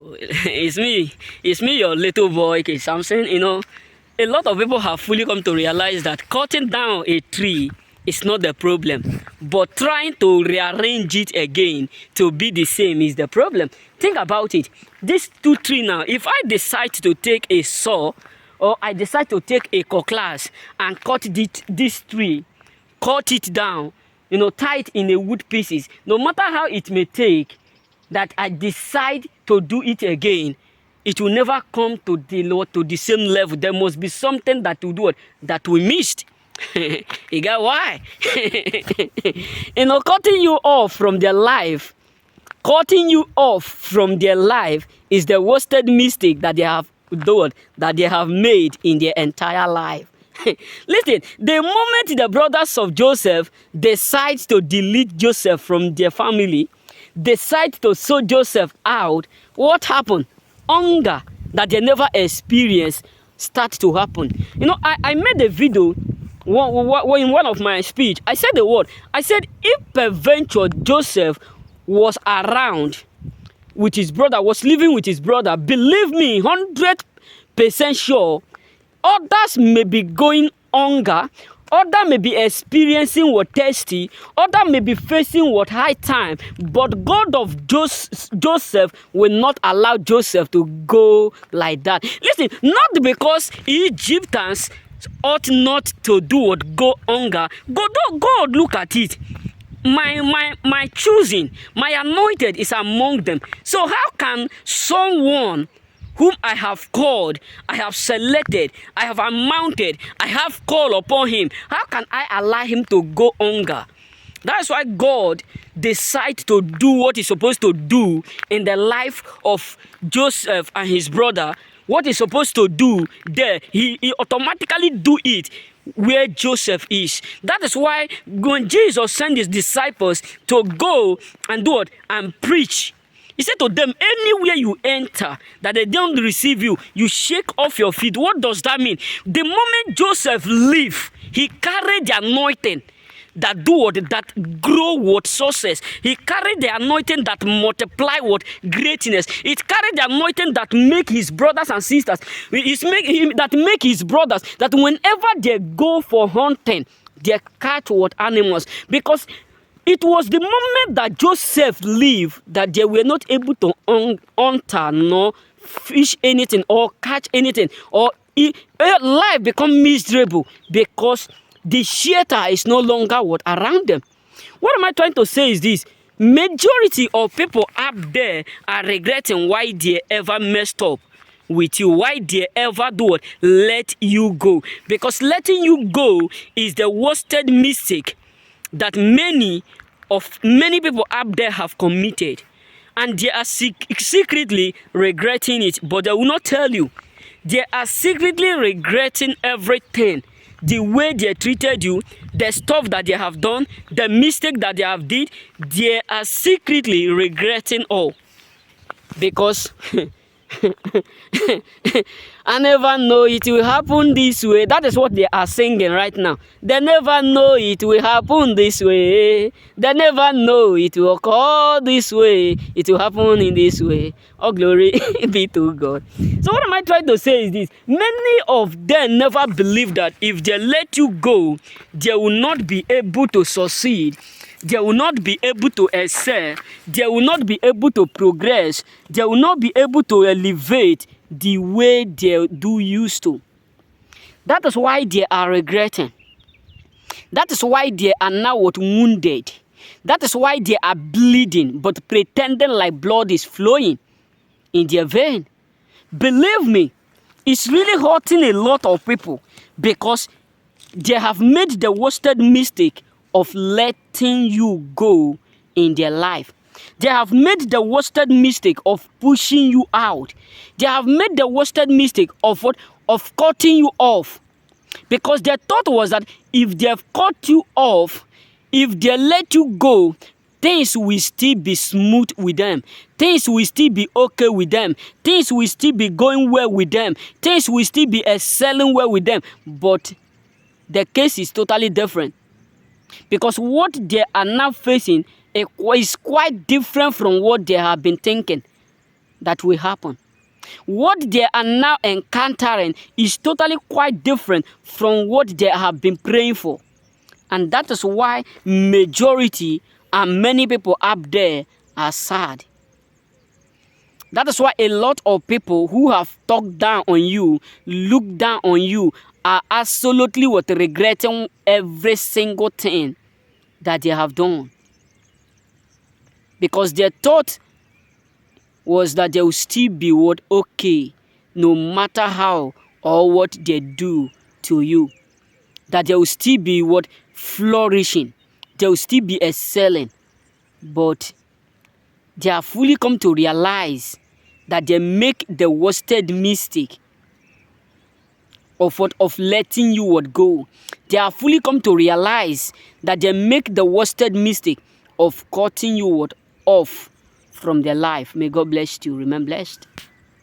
It's me, your little boy, K. Samson. A lot of people have fully come to realize that cutting down a tree is not the problem, but trying to rearrange it again to be the same is the problem. Think about it. These two trees now, if I decide to take a saw or I decide to take a cutlass and cut this tree, cut it down, tie it in a wood pieces, no matter how it may take, that I decide to do it again, it will never come to the same level. There must be something that will do it that we missed. You get why? Cutting you off from their life, is the worst mistake that they have done, that they have made in their entire life. Listen, the moment the brothers of Joseph decide to delete Joseph from their family, decide to sow Joseph out, what happened? Hunger that they never experienced start to happen. I made a video in one of my speech. I said the word. I said, if peradventure Joseph was around with his brother, was living with his brother, believe me, 100% sure, others may be going hunger, others may be experiencing what thirsty, others may be facing what high time, but God of Joseph will not allow Joseph to go like that. Listen, not because Egyptians ought not to do what go hunger. God look at it. My choosing, my anointed is among them. So how can someone whom I have called, I have selected, I have amounted, I have called upon him, how can I allow him to go hunger? That's why God decides to do what he's supposed to do in the life of Joseph and his brother. What he's supposed to do there, he automatically do it where Joseph is. That is why when Jesus sent his disciples to go and do it and preach, he said to them, anywhere you enter, that they don't receive you, you shake off your feet. What does that mean? The moment Joseph leave, he carried the anointing that do what? That grow what? Success. He carried the anointing that multiply what? Greatness. It carried the anointing that make his brothers and sisters. That make his brothers, that whenever they go for hunting, they catch what? Animals. Because it was the moment that Joseph leave that they were not able to hunter nor fish anything or catch anything, or life become miserable because the shelter is no longer what around them. What am I trying to say is this: majority of people up there are regretting why they ever messed up with you, why they ever do it, let you go. Because letting you go is the worst mistake that many people up there have committed, and they are secretly regretting it, but they will not tell you. They are secretly regretting everything, the way they treated you, the stuff that they have done, the mistake that they have did. They are secretly regretting all, because I never know it will happen this way. That is what they are singing right now. They never know it will happen this way. They never know it will occur this way. It will happen in this way. Oh, glory be to God. So what am I trying to say is this: many of them never believe that if they let you go, they will not be able to succeed. They will not be able to excel. They will not be able to progress. They will not be able to elevate the way they do used to. That is why they are regretting. That is why they are now wounded. That is why they are bleeding, but pretending like blood is flowing in their vein. Believe me, it's really hurting a lot of people, because they have made the worst mistake of letting you go in their life. They have made the worst mistake of pushing you out. They have made the worst mistake of what? Of cutting you off. Because their thought was that if they have cut you off, if they let you go, things will still be smooth with them. Things will still be okay with them. Things will still be going well with them. Things will still be excelling well with them. But the case is totally different. Because what they are now facing is quite different from what they have been thinking. that will happen. What they are now encountering is totally quite different from what they have been praying for. And that is why majority and many people up there are sad. That is why a lot of people who have talked down on you, looked down on you, are absolutely regretting every single thing that they have done. Because their thought was that they will still be okay, no matter how or what they do to you. That they will still be flourishing. They will still be excelling. But they have fully come to realize that they make the worsted mistake of letting you go. They have fully come to realize that they make the worsted mistake of cutting you off from their life. May God bless you. Remain blessed.